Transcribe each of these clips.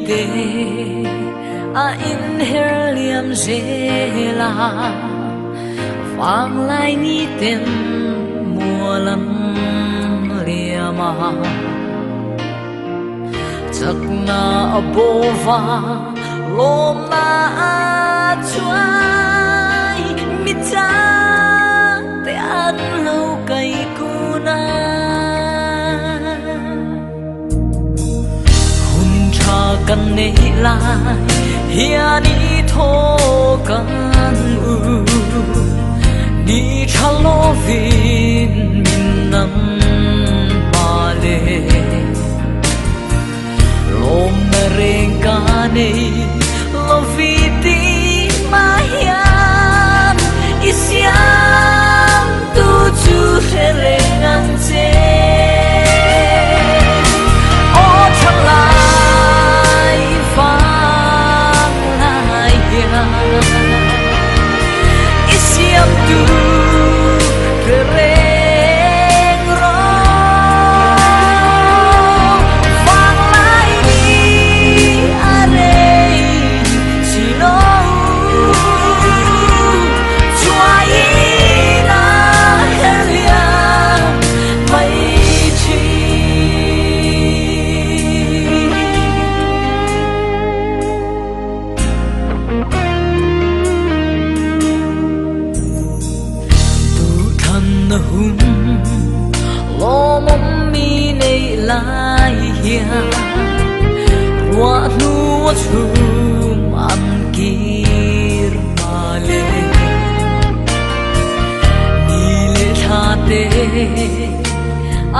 te a in her liam zela vang lai ni ten mùa lắm liama chắc na bova lom na chuai mi cha te an lâu cây kuna hun cha kan nei lai hian ni tho kan u ni chalo vin min nam male lom reng ka nei lo viti ma hian isiam tu chu reng an che o chalai vang lai ya isiam tu reng ro vang lai ni are sino chuai na helia mai chi hun lo mom mi nei lai hia wa nu chum am kir male ni le tha te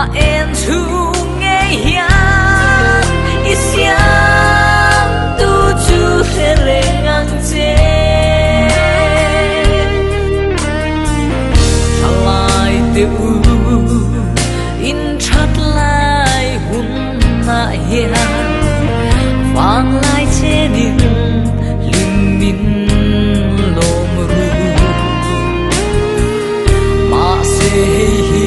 a en chu nge hia isiam tu chu re ngang che u in chat lai hun na hian vang lai che din lim min lom ru ma se hi